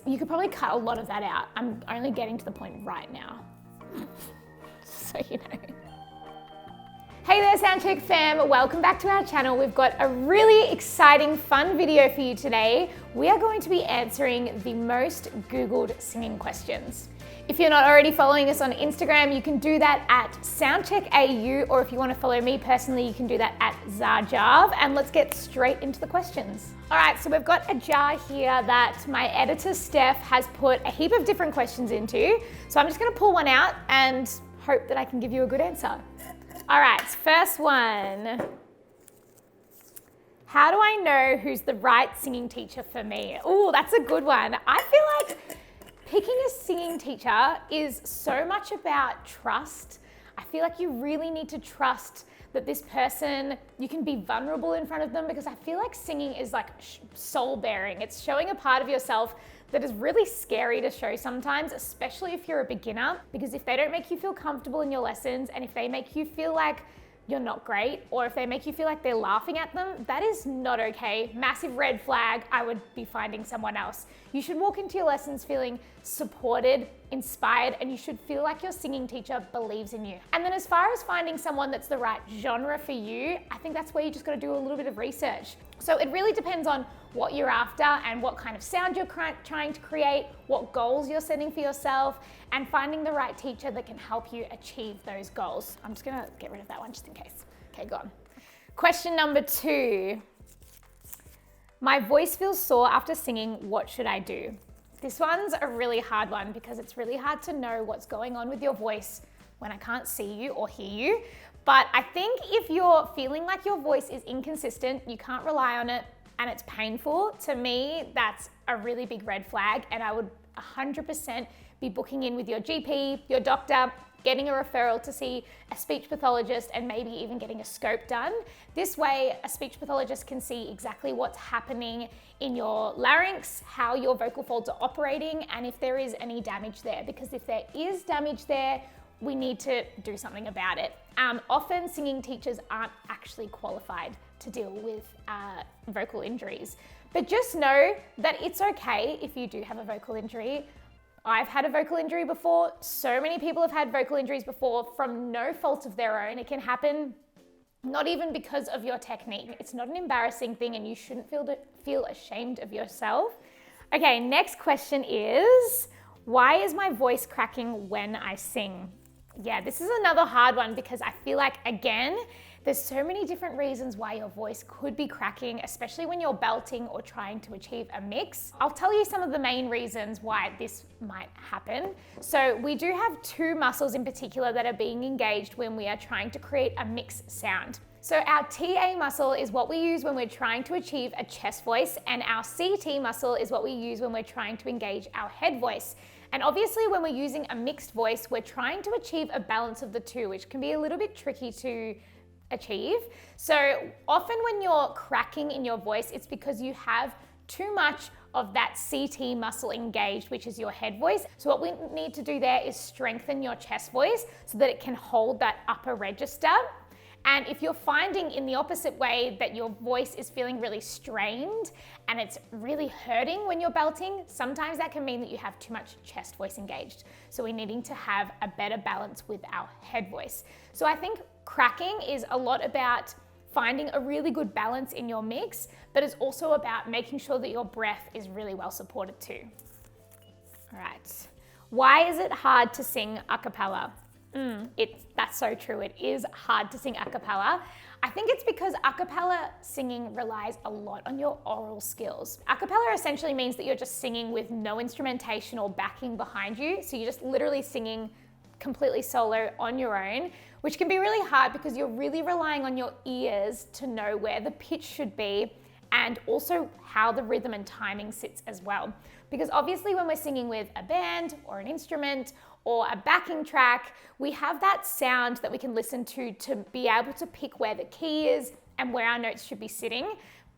You could probably cut a lot of that out. I'm only getting to the point right now. So you know. Hey there, Soundcheck fam. Welcome back to our channel. We've got a really exciting, fun video for you today. We are going to be answering the most Googled singing questions. If you're not already following us on Instagram, you can do that at SoundcheckAU, or if you want to follow me personally, you can do that at Zarjav. And let's get straight into the questions. All right, so we've got a jar here that my editor, Steph, has put a heap of different questions into. So I'm just gonna pull one out and hope that I can give you a good answer. All right, first one. How do I know who's the right singing teacher for me? Oh, that's a good one. I feel like picking a singing teacher is so much about trust. I feel like you really need to trust that this person, you can be vulnerable in front of them, because I feel like singing is like soul bearing. It's showing a part of yourself that is really scary to show sometimes, especially if you're a beginner, because if they don't make you feel comfortable in your lessons, and if they make you feel like you're not great, or if they make you feel like they're laughing at them, that is not okay. Massive red flag. I would be finding someone else. You should walk into your lessons feeling supported, inspired, and you should feel like your singing teacher believes in you. And then as far as finding someone that's the right genre for you, I think that's where you just gotta do a little bit of research. So it really depends on what you're after and what kind of sound you're trying to create, what goals you're setting for yourself, and finding the right teacher that can help you achieve those goals. I'm just gonna get rid of that one just in case. Okay, gone. Question number 2. My voice feels sore after singing, what should I do? This one's a really hard one because it's really hard to know what's going on with your voice when I can't see you or hear you. But I think if you're feeling like your voice is inconsistent, you can't rely on it, and it's painful, to me, that's a really big red flag, and I would 100% be booking in with your GP, your doctor, getting a referral to see a speech pathologist, and maybe even getting a scope done. This way, a speech pathologist can see exactly what's happening in your larynx, how your vocal folds are operating, and if there is any damage there. Because if there is damage there, we need to do something about it. Often singing teachers aren't actually qualified to deal with vocal injuries. But just know that it's okay if you do have a vocal injury. I've had a vocal injury before. So many people have had vocal injuries before from no fault of their own. It can happen not even because of your technique. It's not an embarrassing thing, and you shouldn't feel ashamed of yourself. Okay, next question is, why is my voice cracking when I sing? Yeah, this is another hard one because I feel like, again, there's so many different reasons why your voice could be cracking, especially when you're belting or trying to achieve a mix. I'll tell you some of the main reasons why this might happen. So we do have 2 muscles in particular that are being engaged when we are trying to create a mix sound. So our TA muscle is what we use when we're trying to achieve a chest voice, and our CT muscle is what we use when we're trying to engage our head voice. And obviously when we're using a mixed voice, we're trying to achieve a balance of the two, which can be a little bit tricky to achieve. So often when you're cracking in your voice, it's because you have too much of that CT muscle engaged, which is your head voice. So what we need to do there is strengthen your chest voice so that it can hold that upper register. And if you're finding in the opposite way that your voice is feeling really strained and it's really hurting when you're belting, sometimes that can mean that you have too much chest voice engaged. So we're needing to have a better balance with our head voice. So I think cracking is a lot about finding a really good balance in your mix, but it's also about making sure that your breath is really well supported too. All right. Why is it hard to sing a cappella? That's so true. It is hard to sing a cappella. I think it's because a cappella singing relies a lot on your oral skills. A cappella essentially means that you're just singing with no instrumentation or backing behind you. So you're just literally singing completely solo on your own, which can be really hard because you're really relying on your ears to know where the pitch should be and also how the rhythm and timing sits as well. Because obviously when we're singing with a band or an instrument or a backing track, we have that sound that we can listen to be able to pick where the key is and where our notes should be sitting.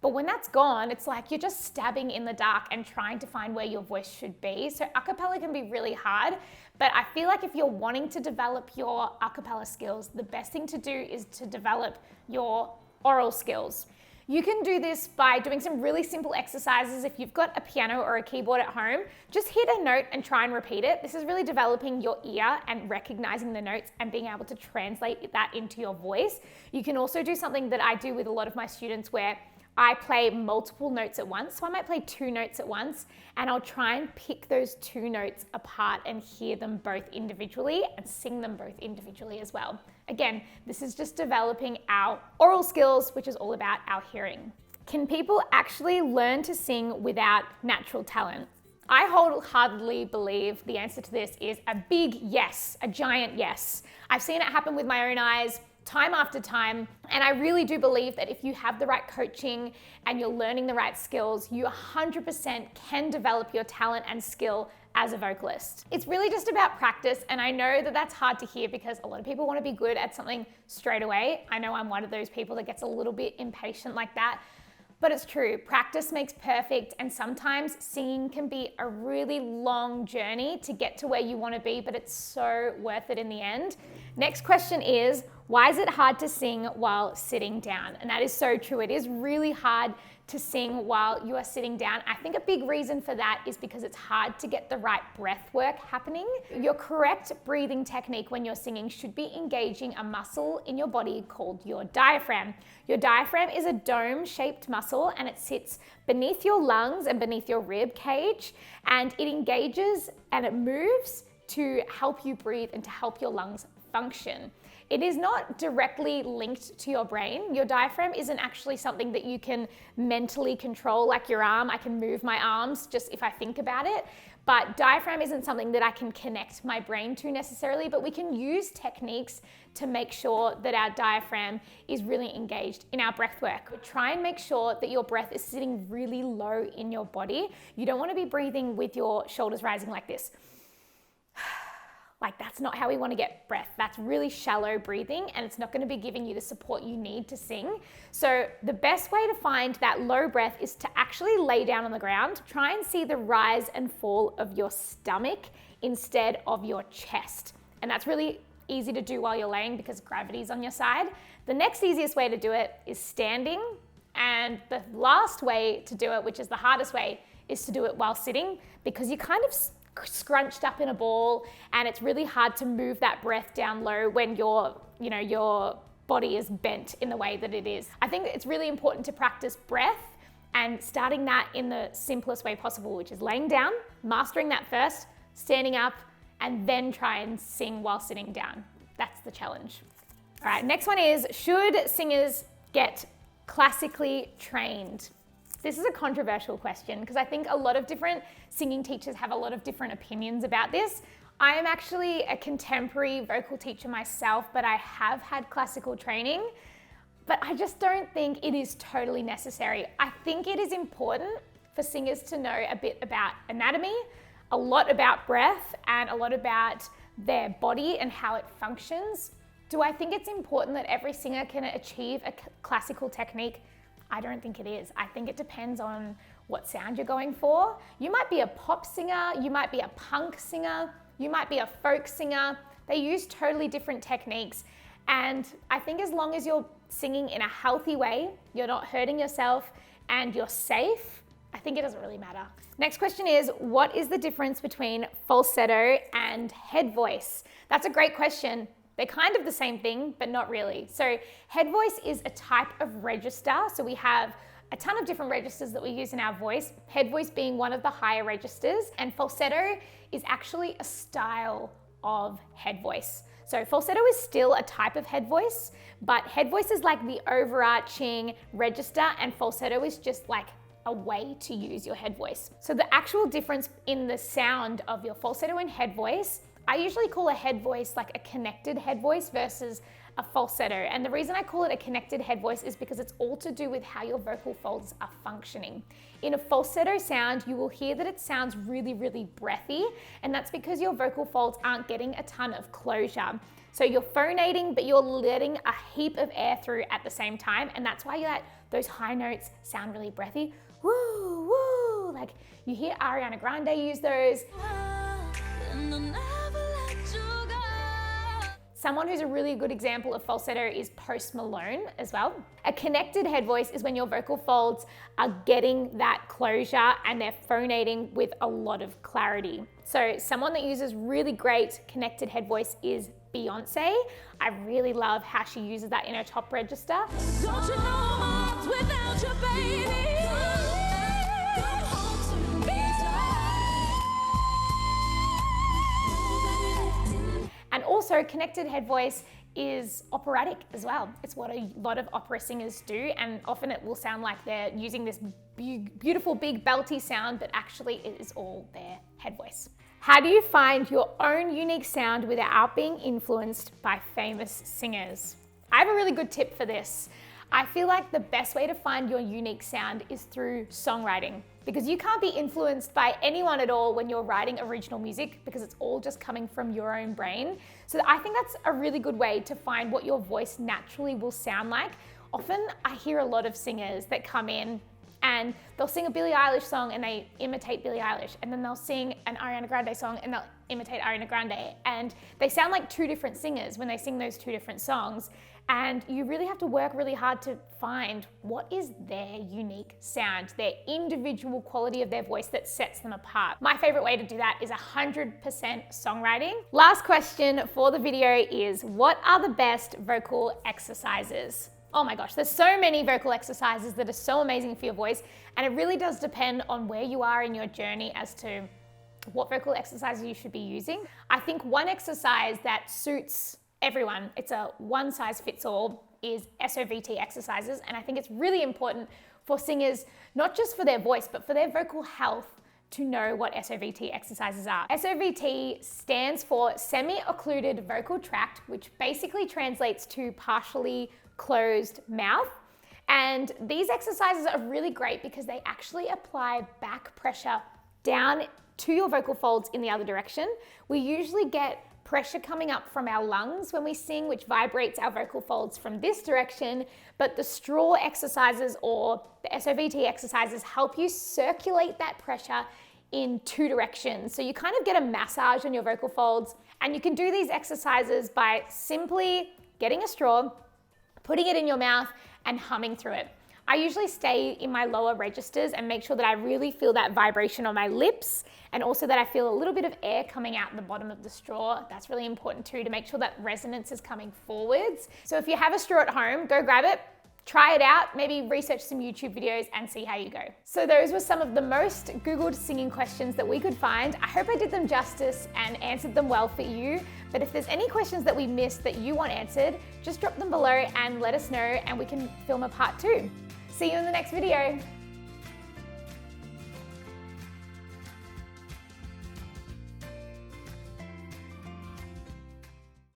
But when that's gone, it's like you're just stabbing in the dark and trying to find where your voice should be. So a cappella can be really hard, but I feel like if you're wanting to develop your a cappella skills, the best thing to do is to develop your oral skills. You can do this by doing some really simple exercises. If you've got a piano or a keyboard at home, just hit a note and try and repeat it. This is really developing your ear and recognizing the notes and being able to translate that into your voice. You can also do something that I do with a lot of my students where I play multiple notes at once. So I might play 2 notes at once and I'll try and pick those 2 notes apart and hear them both individually and sing them both individually as well. Again, this is just developing our oral skills, which is all about our hearing. Can people actually learn to sing without natural talent? I wholeheartedly believe the answer to this is a big yes, a giant yes. I've seen it happen with my own eyes time after time. And I really do believe that if you have the right coaching and you're learning the right skills, you 100% can develop your talent and skill as a vocalist. It's really just about practice. And I know that that's hard to hear because a lot of people want to be good at something straight away. I know I'm one of those people that gets a little bit impatient like that. But it's true, practice makes perfect, and sometimes singing can be a really long journey to get to where you want to be, but it's so worth it in the end. Next question is, why is it hard to sing while sitting down? And that is so true. It is really hard to sing while you are sitting down. I think a big reason for that is because it's hard to get the right breath work happening. Your correct breathing technique when you're singing should be engaging a muscle in your body called your diaphragm. Your diaphragm is a dome-shaped muscle and it sits beneath your lungs and beneath your rib cage, and it engages and it moves to help you breathe and to help your lungs function. It is not directly linked to your brain. Your diaphragm isn't actually something that you can mentally control like your arm. I can move my arms just if I think about it. But diaphragm isn't something that I can connect my brain to necessarily, but we can use techniques to make sure that our diaphragm is really engaged in our breath work. Try and make sure that your breath is sitting really low in your body. You don't want to be breathing with your shoulders rising like this. Like, that's not how we want to get breath. That's really shallow breathing and it's not going to be giving you the support you need to sing. So the best way to find that low breath is to actually lay down on the ground. Try and see the rise and fall of your stomach instead of your chest. And that's really easy to do while you're laying because gravity's on your side. The next easiest way to do it is standing. And the last way to do it, which is the hardest way, is to do it while sitting because you kind of scrunched up in a ball and it's really hard to move that breath down low when your body is bent in the way that it is. I think it's really important to practice breath and starting that in the simplest way possible, which is laying down, mastering that first, standing up, and then try and sing while sitting down. That's the challenge. All right, next one is, should singers get classically trained? This is a controversial question because I think a lot of different singing teachers have a lot of different opinions about this. I am actually a contemporary vocal teacher myself, but I have had classical training, but I just don't think it is totally necessary. I think it is important for singers to know a bit about anatomy, a lot about breath, and a lot about their body and how it functions. Do I think it's important that every singer can achieve a classical technique? I don't think it is. I think it depends on what sound you're going for. You might be a pop singer, you might be a punk singer, you might be a folk singer. They use totally different techniques. And I think as long as you're singing in a healthy way, you're not hurting yourself, and you're safe, I think it doesn't really matter. Next question is, what is the difference between falsetto and head voice? That's a great question. They're kind of the same thing, but not really. So head voice is a type of register. So we have a ton of different registers that we use in our voice, head voice being one of the higher registers, and falsetto is actually a style of head voice. So falsetto is still a type of head voice, but head voice is like the overarching register and falsetto is just like a way to use your head voice. So the actual difference in the sound of your falsetto and head voice, I usually call a head voice like a connected head voice versus a falsetto. And the reason I call it a connected head voice is because it's all to do with how your vocal folds are functioning. In a falsetto sound, you will hear that it sounds really, really breathy, and that's because your vocal folds aren't getting a ton of closure. So you're phonating, but you're letting a heap of air through at the same time, and that's why those high notes sound really breathy. Woo, woo, like you hear Ariana Grande use those. Someone who's a really good example of falsetto is Post Malone as well. A connected head voice is when your vocal folds are getting that closure and they're phonating with a lot of clarity. So someone that uses really great connected head voice is Beyonce. I really love how she uses that in her top register. Don't you know I'm without you, baby? And also connected head voice is operatic as well. It's what a lot of opera singers do, and often it will sound like they're using this beautiful big belty sound, but actually it is all their head voice. How do you find your own unique sound without being influenced by famous singers? I have a really good tip for this. I feel like the best way to find your unique sound is through songwriting, because you can't be influenced by anyone at all when you're writing original music, because it's all just coming from your own brain. So I think that's a really good way to find what your voice naturally will sound like. Often I hear a lot of singers that come in and they'll sing a Billie Eilish song and they imitate Billie Eilish, and then they'll sing an Ariana Grande song and they'll imitate Ariana Grande, and they sound like two different singers when they sing those two different songs. And you really have to work really hard to find what is their unique sound, their individual quality of their voice that sets them apart. My favorite way to do that is 100% songwriting. Last question for the video is, what are the best vocal exercises? Oh my gosh, there's so many vocal exercises that are so amazing for your voice, and it really does depend on where you are in your journey as to what vocal exercises you should be using. I think one exercise that suits everyone, it's a one size fits all, is SOVT exercises. And I think it's really important for singers, not just for their voice, but for their vocal health, to know what SOVT exercises are. SOVT stands for semi-occluded vocal tract, which basically translates to partially closed mouth. And these exercises are really great because they actually apply back pressure down to your vocal folds in the other direction. We usually get pressure coming up from our lungs when we sing, which vibrates our vocal folds from this direction, but the straw exercises or the SOVT exercises help you circulate that pressure in two directions. So you kind of get a massage on your vocal folds, and you can do these exercises by simply getting a straw, putting it in your mouth and humming through it. I usually stay in my lower registers and make sure that I really feel that vibration on my lips, and also that I feel a little bit of air coming out the bottom of the straw. That's really important too, to make sure that resonance is coming forwards. So if you have a straw at home, go grab it, try it out, maybe research some YouTube videos and see how you go. So those were some of the most Googled singing questions that we could find. I hope I did them justice and answered them well for you. But if there's any questions that we missed that you want answered, just drop them below and let us know, and we can film a part 2. See you in the next video.